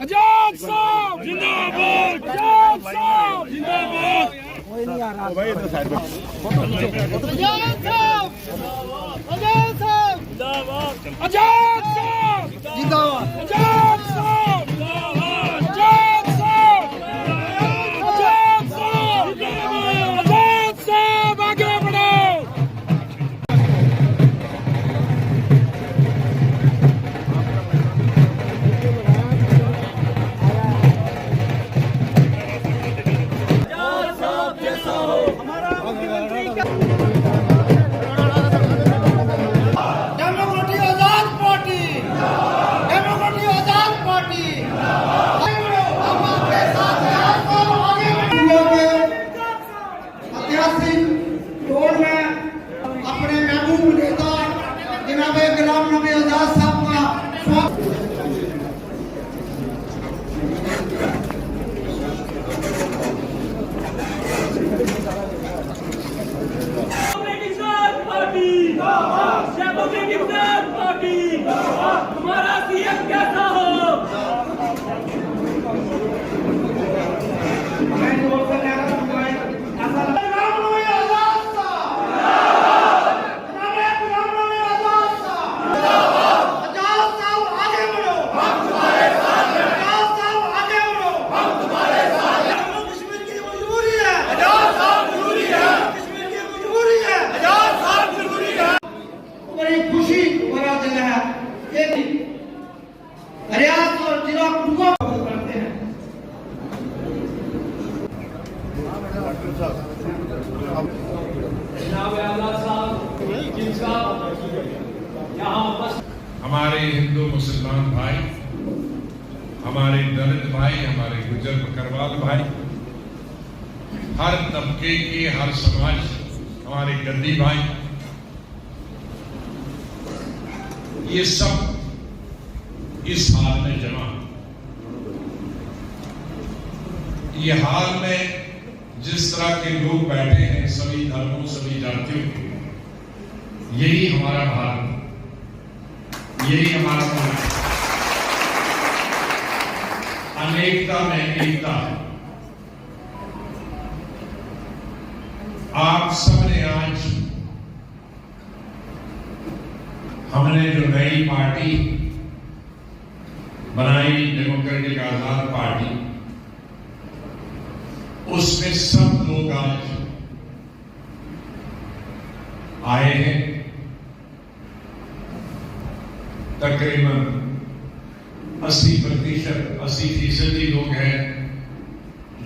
आजाद साहब जिंदाबाद, आजाद साहब जिंदाबाद। कोई नहीं आ रहा भाई, इधर साइड में। आजाद साहब, आजाद साहब जिंदाबाद, आजाद साहब जिंदाबाद, आजाद साहब जिंदाबाद, आजाद साहब, आजाद साहब जिंदाबाद, आजाद साहब आगे बढ़ो। हमारा सीएम कैसा हो? हमारे हिंदू मुसलमान भाई, हमारे दलित भाई, हमारे गुजर बकरवाल भाई, हर तबके के, हर समाज, हमारे गद्दी भाई, ये सब इस हाल में जमा। ये हाल में जिस तरह के लोग बैठे हैं, सभी धर्मों, सभी जातियों के, यही हमारा भारत, यही हमारा मुल्क, अनेकता में एकता है। आप सबने आज हमने जो नई पार्टी बनाई, डेमोक्रेटिक आजाद पार्टी, उसमें सब लोग आज आए हैं। तकरीबन 80% लोग हैं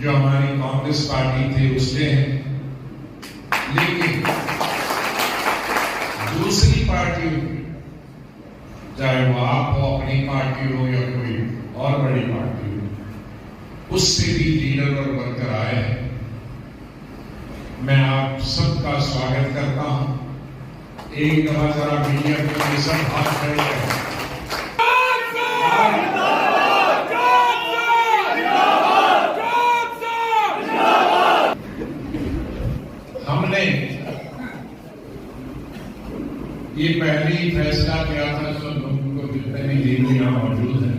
जो हमारी कांग्रेस पार्टी थे उसमें हैं, लेकिन दूसरी पार्टी, चाहे वो आप हो, अपनी पार्टी हो या कोई और बड़ी पार्टी हो, उससे भी लीडर और वर्कर आए हैं। मैं आप सबका स्वागत करता हूं। एक दफा जरा मीडिया के सब हाथ खड़े हैं। हमने ये पहले ही फैसला किया था, सब लोगों को जितने भी लीडर यहां मौजूद हैं,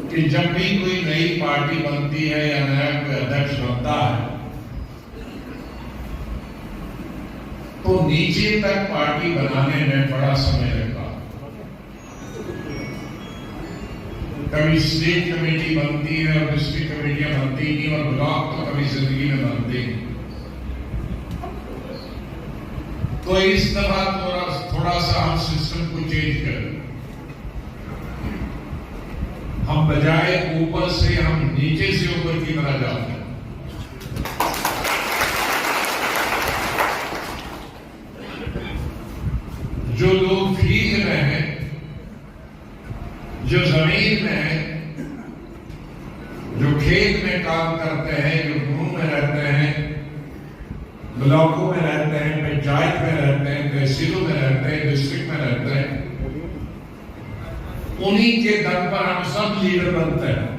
कि जब भी कोई नई पार्टी बनती है या नया कोई अध्यक्ष बनता है, तो नीचे तक पार्टी बनाने में बड़ा समय लगता है। कभी स्टेट कमेटी बनती है और डिस्ट्रिक्ट कमेटियां बनती नहीं, और ब्लॉक तो कभी जिंदगी में बनते नहीं। तो इस दफा थोड़ा सा हम सिस्टम को चेंज करें। हम बजाय ऊपर से, हम नीचे से ऊपर की तरह जाते हैं। जो लोग फील्ड में हैं, जो जमीन में हैं, जो खेत में काम करते हैं, जो गांव में रहते हैं, ब्लॉकों में रहते हैं, पंचायत में रहते हैं, तहसीलों में रहते हैं, डिस्ट्रिक्ट में रहते हैं, उन्हीं के दम पर हम सब लीडर बनते हैं।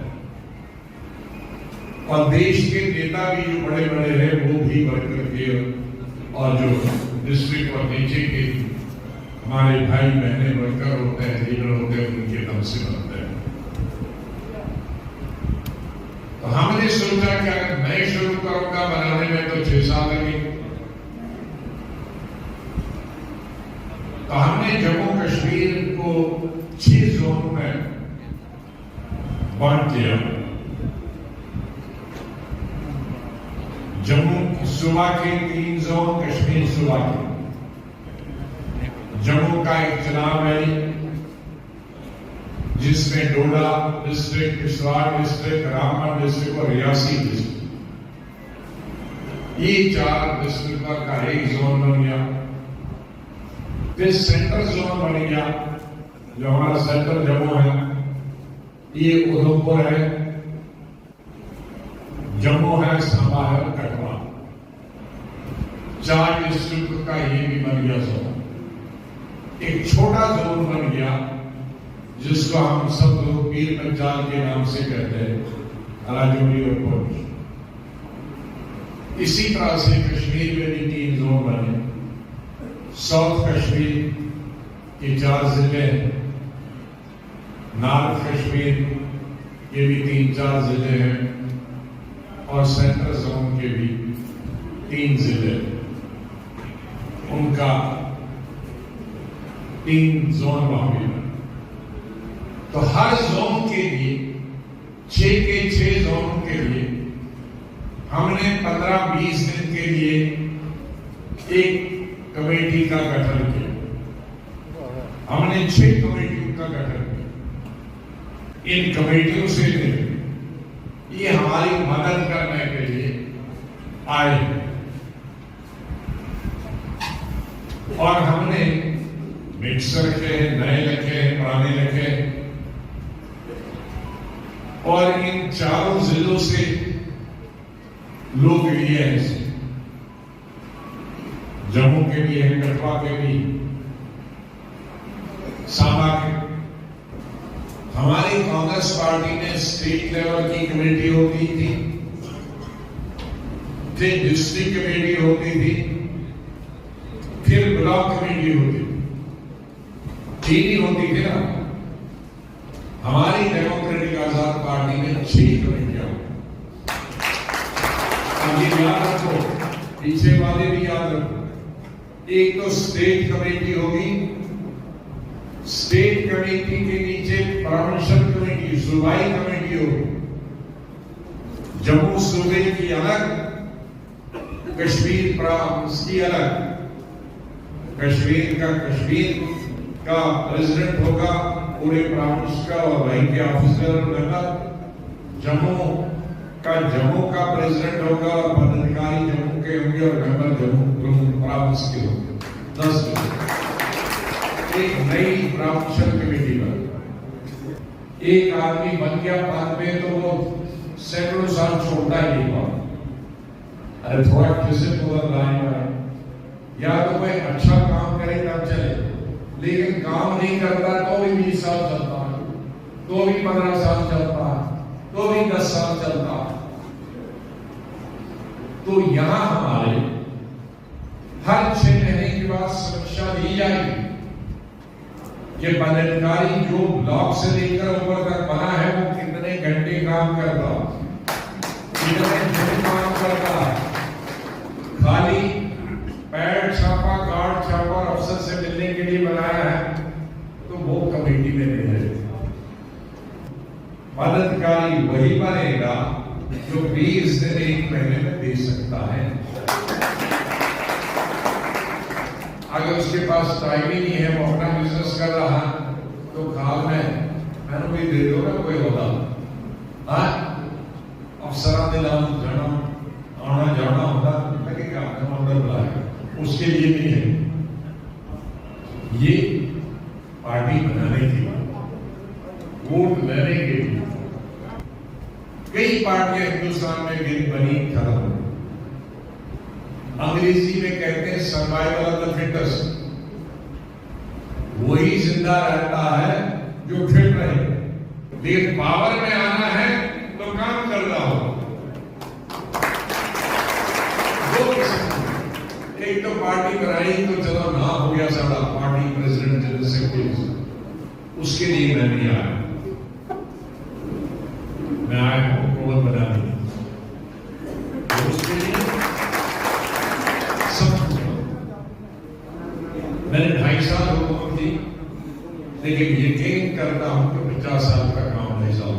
और देश के नेता भी जो बड़े बड़े हैं वो भी वर्कर के और जो डिस्ट्रिक्ट और नीचे के हमारे भाई बहने वर्कर होते हैं, लीडर होते हैं, उनके दम से बनते हैं। तो हमने सोचा कि अगर मैं शुरू करूंगा बनाने में तो 6 साल लगेंगे। तो हमने जम्मू कश्मीर को 6 जोन में बांट दिया। जम्मू सूबा के 3 जोन, कश्मीर सूबा के। जम्मू का एक चुनाव है जिसमें Doda district, Kishtwar district, Ramban district और रियासी डिस्ट्रिक्ट, ये 4 डिस्ट्रिक्ट का एक जोन बन गया। फिर सेंट्रल जोन बन गया, जो हमारा सेंट्रल जम्मू है, ये उधमपुर है, जम्मू है, सांबा है, कठुआ, 4 डिस्ट्रिक्ट का ये भी बन गया जोन। एक छोटा जोन बन गया जिसको हम सब लोग पीर पंजाल के नाम से कहते हैं, राजौरी और पुंछ। इसी तरह से कश्मीर में भी 3 जोन बने। साउथ कश्मीर के 4 जिले, नॉर्थ कश्मीर के भी 3-4 जिले हैं और सेंट्रल जोन के भी 3 जिले, उनका 3 जोन वहां भी बने। तो हर जोन के लिए 6 के 6 जोन के लिए हमने 15-20 दिन के लिए एक कमेटी का गठन किया। हमने 6 कमेटियों का गठन किया। इन कमेटियों से ये हमारी मदद करने के लिए आए और हमने मिक्स रखे हैं, नए रखे हैं, पुराने रखे हैं और इन 4 जिलों से लोग लिए हैं। जम्मू के भी हैं, कठुआ के भी, सांबा के। हमारी कांग्रेस पार्टी ने स्टेट लेवल की कमेटी होती थी, फिर डिस्ट्रिक्ट कमेटी होती थी, फिर ब्लॉक कमेटी होती थी, 3 ही होती थी ना। हमारी डेमोक्रेटिक आजाद पार्टी में 6 कमेटियां। अब ये याद रखो, पीछे वाले भी याद रखो। एक तो स्टेट कमेटी होगी, स्टेट कमेटी के नीचे प्रोविंशियल कमेटी, सूबाई कमेटी होगी। जम्मू सूबे की अलग, कश्मीर प्रोविंस की अलग। कश्मीर का प्रेसिडेंट होगा पूरे प्रोविंस का और वहीं के ऑफिसर अलग। जम्मू का प्रेसिडेंट होगा और पदाधिकारी जम्मू के होंगे और मेंबर जम्मू प्रोविंस के होंगे। 10 एक नई प्रोविंशियल कमेटी बन। एक आदमी बन गया पद में तो वो सैकड़ों साल छोड़ता ही नहीं पाता। अरे थोड़ा किसी को लाए या तो कोई अच्छा काम करे तब चले, लेकिन काम नहीं करता तो भी 20 साल चलता है, तो भी 15 साल चलता है, तो भी 10 साल चलता है। तो यहां हमारे हर 6 महीने के बाद समीक्षा दी जाएगी कि पदाधिकारी जो ब्लॉक से लेकर ऊपर तक बना है वो कितने घंटे काम करता, कितने दिन काम करता है। खाली पैड छापा, कार्ड छापा और अफसर से मिलने के लिए बनाया है तो वो कमेटी में नहीं है। पदाधिकारी वही बनेगा जो 20 दिन 1 महीने में दे सकता है। अगर उसके पास टाइम ही नहीं है, वो अपना बिजनेस कर रहा है, तो खाल में मैंने भी दे दो ना कोई होगा। अफसरा दिलाम जन्म आना जाना होता लगेगा, अंदर बुलाएगा, उसके लिए नहीं है। ये पार्टी बनाने की, वोट लेने के लिए। कई पार्टियां हिंदुस्तान में बनी खत्म। अंग्रेजी में कहते हैं सर्वाइवल ऑफ द फिटेस्ट। वही जिंदा रहता है जो फिट रहे। लेकिन पावर में आना है तो काम करना हो। पार्टी बनाई तो चलो ना हो गया सारा पार्टी प्रेसिडेंट जनरल सेक्रेटरी, उसके लिए मैं नहीं आया। मैं आया हूं हुकूमत बनाने, उसके लिए सब मैंने 2.5 साल हुकूमत की, लेकिन यकीन करता हूं कि 50 साल का काम नहीं चला।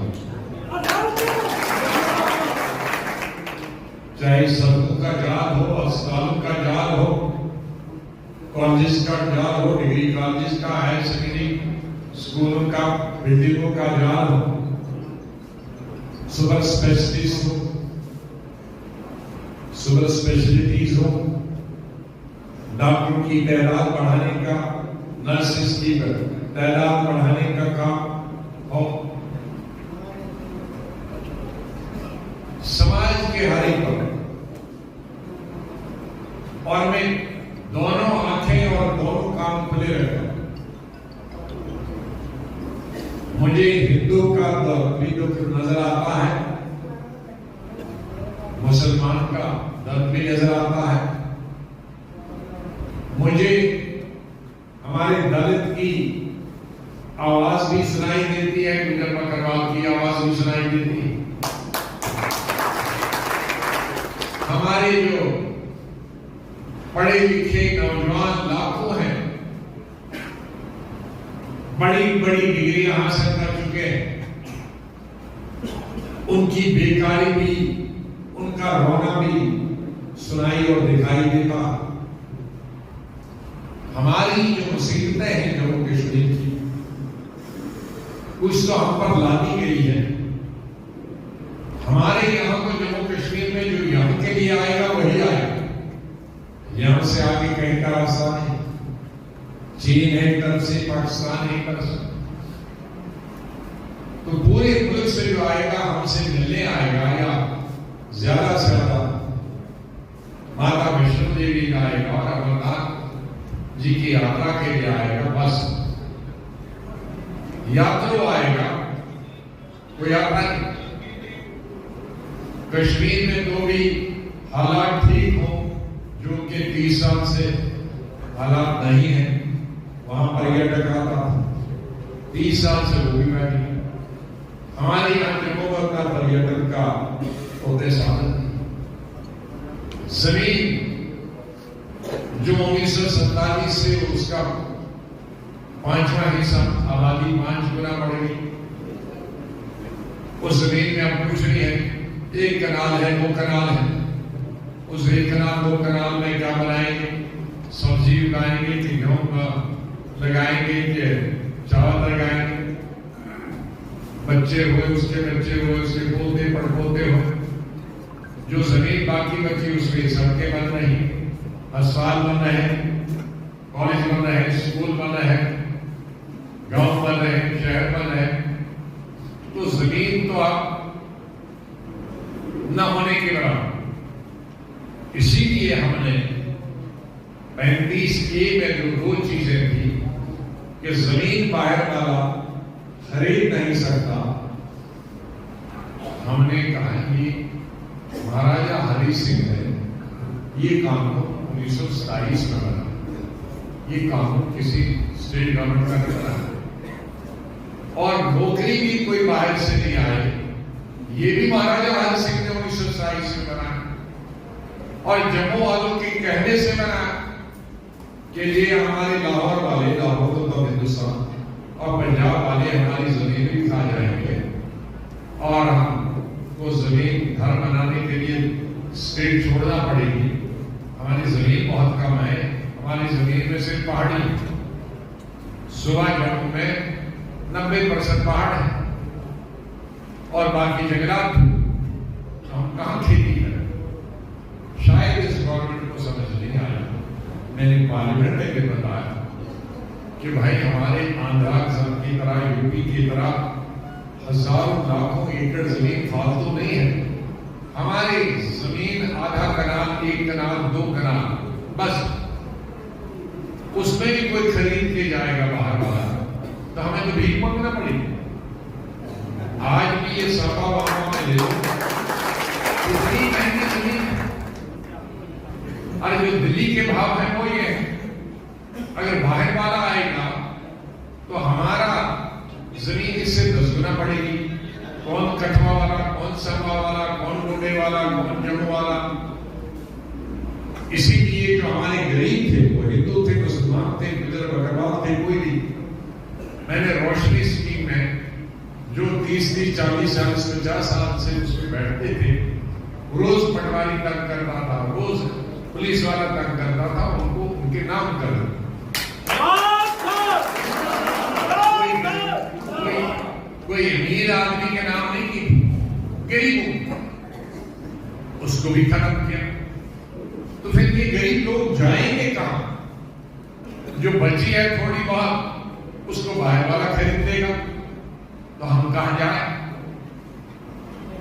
चाहे सड़कों का जाल हो, अस्पतालों का जाल हो, कॉलेज का जाल हो, डिग्री कॉलेज का, हायर सेकेंडरी स्कूलों का, बिल्डिंगों का जाल हो, सुपर स्पेशलिस्ट हो, सुपर स्पेशलिटीज हो, डॉक्टरों की तादाद बढ़ाने का, नर्सेस की तादाद बढ़ाने का काम हो, समाज के हर एक पर, और मैं दोनों आंखें और दोनों कान खुले रखता हूं। मुझे हिंदू का दर्द भी जो नजर आता है, मुसलमान का दर्द भी नजर आता है, मुझे हमारे दलित की आवाज भी सुनाई देती है, गुजर बकरवाल की आवाज भी सुनाई देती है। हमारे जो पढ़े लिखे नौजवान लाखों हैं, बड़ी बड़ी डिग्रियां हासिल कर चुके हैं, उनकी बेकारी भी, उनका रोना भी सुनाई और दिखाई देता। हमारी जो मुसीबतें हैं जम्मू कश्मीर की, कुछ तो हम पर लादी गई है। हमारे यहां को जम्मू कश्मीर में जो यहां के लिए आएगा वही आएगा, यहां से आगे कहीं का रास्ता नहीं। चीन एक तरफ से, पाकिस्तान एक तरफ से, तो पूरे मुल्क से जो आएगा हमसे मिलने आएगा, या ज्यादा से ज्यादा माता वैष्णो देवी का आएगा और अमरनाथ जी की यात्रा के लिए आएगा, बस यात्रा आएगा, कोई यात्रा नहीं। कश्मीर में तो भी हालात ठीक हो, जो कि 30 साल से हालात नहीं है, वहां पर्यटक आता, 30 साल से वो भी बैठे। हमारे यहाँ जम्मू का पर्यटन का होते साधन जमीन जो 1947 से उसका 5वां हिस्सा, आबादी 5 गुना बढ़ गई। उस जमीन में अब कुछ नहीं है, 1 कनाल है, 2 कनाल है, उस 1 कनाल 2 कनाल में क्या बनाएंगे? सब्जी उगाएंगे कि गेहूं लगाएंगे कि चावल लगाएंगे? बच्चे हुए, उसके बच्चे हुए, उसके पोते पड़पोते हुए, जो जमीन बाकी बची उसमें सड़कें बन रही, अस्पताल बन रहे हैं, कॉलेज बन रहे हैं, स्कूल बन रहे हैं, गांव बन रहे हैं, शहर बन रहे हैं। तो जमीन तो आप न होने के बराबर। इसीलिए हमने 35A में जो 2 चीजें थी कि जमीन बाहर वाला खरीद नहीं सकता, हमने कहा कि महाराजा हरि सिंह ने ये कानून 1927 में बना। ये कानून किसी स्टेट गवर्नमेंट का नहीं बना, और नौकरी भी कोई बाहर से नहीं आए, ये भी महाराजा हरि सिंह ने 1927 में बनाया, और जम्मू वालों के कहने से बना कि ये हमारे लाहौर वाले, लाहौर तो हिंदुस्तान, और पंजाब वाले हमारी जमीन भी खा जाएंगे, और हमको जमीन घर बनाने के लिए स्टेट छोड़ना पड़ेगी। हमारी जमीन बहुत कम है, हमारी जमीन में सिर्फ पहाड़ी, सुबह जम्मू में 90% पहाड़ है और बाकी जंगलात। हम कहां खेती करें? शायद इस गवर्नमेंट को समझ नहीं आया। मैंने पार्लियामेंट में भी बताया कि भाई हमारे आंध्रा की तरह, यूपी की तरह हजारों लाखों एकड़ जमीन फालतू नहीं है। हमारी जमीन आधा कनाल, 1 कनाल, 2 कनाल, बस उसमें भी कोई खरीद के जाएगा बाहर वाला, तो हमें तो भीख मांगना पड़ेगी। आज भी ये सपा वालों में ले लो, इतनी महंगी जमीन है, और जो दिल्ली के भाव है वो कौन कठवा वाला, कौन समा वाला, कौन गोंडे वाला, कौन जम्मू वाला। इसीलिए जो हमारे गरीब थे, वो हिंदू थे, मुसलमान थे, गुजर बकरवाल थे, कोई नहीं, मैंने रोशनी स्कीम में जो 30-30, 40-40, 50 साल से उसमें बैठते थे, रोज पटवारी तंग करता था, रोज पुलिस वाला तंग करता था, उनको उनके नाम कर कोई अमीर आदमी के नाम नहीं की, गरीबों उसको भी खत्म किया। तो फिर ये गरीब लोग जाएंगे कहां? जो बची है थोड़ी बहुत उसको बाहर वाला खरीद लेगा, तो हम कहां जाए?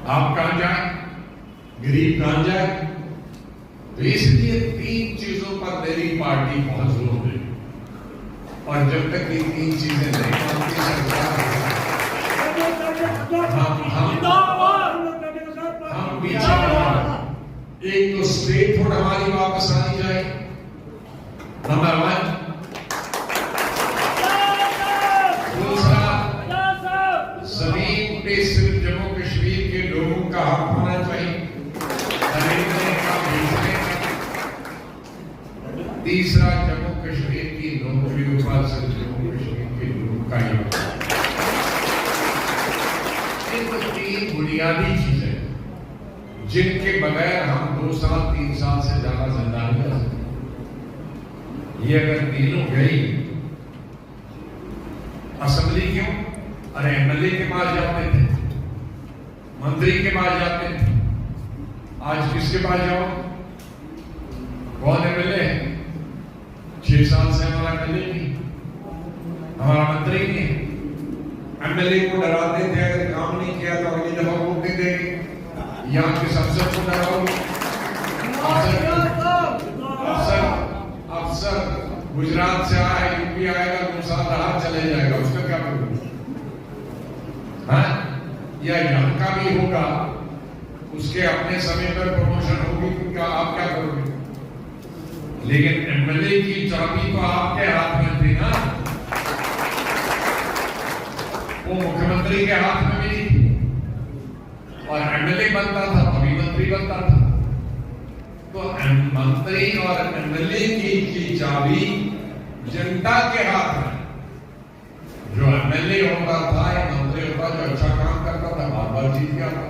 आप कहां जाए? गरीब कहां जाए? तो इसलिए 3 चीजों पर मेरी पार्टी बहुत जोर दे, और जब तक ये 3 चीजें नहीं बनती सरकार हम पीछे नहीं। एक तो स्टेट फूड हमारी वापस आनी जाए, नंबर 1। दूसरा, जमीन पे सिर्फ जम्मू कश्मीर के लोगों का हक होना चाहिए, खरीदने का, बेचने का। तीसरा, जम्मू कश्मीर की नौकरियों पर सिर्फ जम्मू कश्मीर के लोगों का ही हक। बुनियादी चीजें जिनके बगैर हम 2 साल 3 साल से ज्यादा जिंदा नहीं रह सकते। ये अगर तीनों गई, असेंबली क्यों? अरे एमएलए के पास जाते थे, मंत्री के पास जाते थे, आज किसके पास जाओ? कौन एमएलए है? 6 साल से हमारा एमएलए नहीं, हमारा मंत्री नहीं। एमएलए को डराते थे, अगर काम नहीं किया तो अगली दफा वोट नहीं देंगे। यहाँ के संसद को डराओगे, अफसर गुजरात से आया, यूपी आएगा, 2 साल रहा, चले जाएगा, उसका क्या करोगे? या यहाँ का भी होगा, उसके अपने समय पर प्रमोशन होगी, तो क्या आप क्या करोगे? लेकिन एमएलए की चाबी तो आपके हाथ में थी ना, वो मुख्यमंत्री के हाथ में भी नहीं थी, और एमएलए बनता था तभी मंत्री बनता था। तो मंत्री और एमएलए की चाबी जनता के हाथ में। जो एमएलए होता था या मंत्री होता, जो अच्छा काम करता था, बार-बार जीत गया था।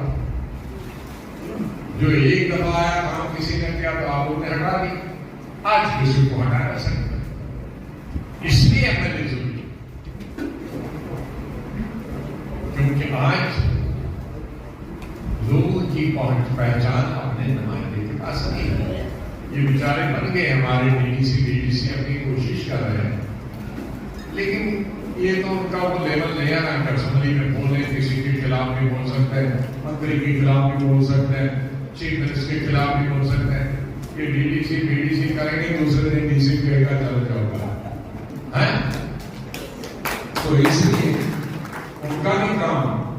जो एक दफा आया, काम किसी ने किया तो आप उन्हें हटा दी, आज किसी को हटा नहीं सकते। इसलिए एमएलए जरूरी, क्योंकि आज लोगों की पहचान अपने नुमाइंदे के पास नहीं है। ये बेचारे बन गए हमारे डीडीसी अपनी कोशिश कर रहे हैं, लेकिन ये तो उनका वो लेवल नहीं है ना, असेंबली में बोले, किसी के खिलाफ भी बोल सकते हैं, मंत्री के खिलाफ भी बोल सकते हैं, चीफ मिनिस्टर के खिलाफ भी बोल सकते हैं। ये डीडीसी करेंगे, दूसरे दिन डीसी कहेगा चल जाओगा, है? तो इसलिए उनका भी काम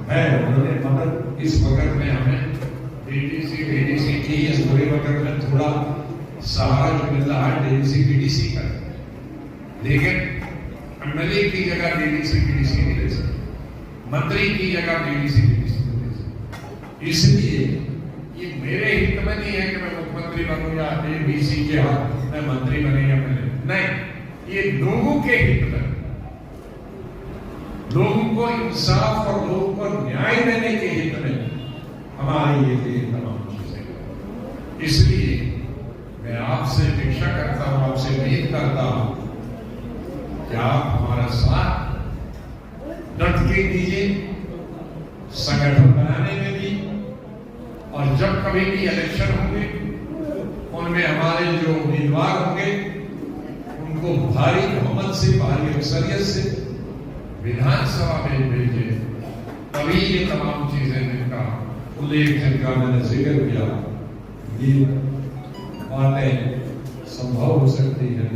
है, उन्होंने मगर इस वक्त में हमें डीडीसी की इस पूरे वक्त में थोड़ा सहारा जो मिल रहा है डीडीसी का, लेकिन एमएलए की जगह डीडीसी नहीं ले सकते, मंत्री की जगह डीडीसी नहीं ले सकते। इसलिए ये मेरे हित में नहीं है कि मैं मुख्यमंत्री बनूं या डीडीसी के हाथ में मंत्री बने या एमएलए, नहीं, ये लोगों के हित में, लोगों को इंसाफ और लोगों को न्याय देने के हित में हमारी ये तमाम चीजें। इसलिए मैं आपसे अपेक्षा करता हूं, आपसे उम्मीद करता हूं कि आप हमारा साथ डट के दीजिए, संगठन बनाने में भी, और जब कभी भी इलेक्शन होंगे उनमें हमारे जो उम्मीदवार होंगे उनको भारी बहुमत से, भारी अक्सरियत से विधानसभा में भेजे, तभी ये तमाम चीजें जिनका उल्लेख, जिनका मैंने जिक्र किया, ये बातें संभव हो सकती है,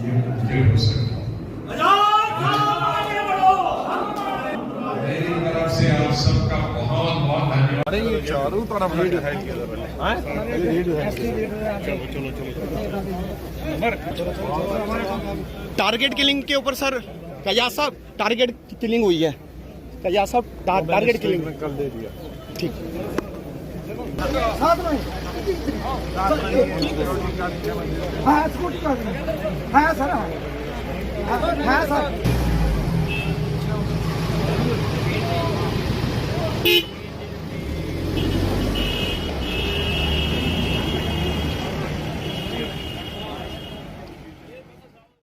ये मुमकिन हो सकती है। मेरी तरफ से आप सबका बहुत बहुत धन्यवाद। अरे ये चारों तरफ टारगेट किलिंग के ऊपर सर फैयाज साहब, टारगेट किलिंग हुई है या सब टारगेट किलिंग कल दे दिया। ठीक साथ में हाँ स्कूटी कर हाँ सर हाँ सर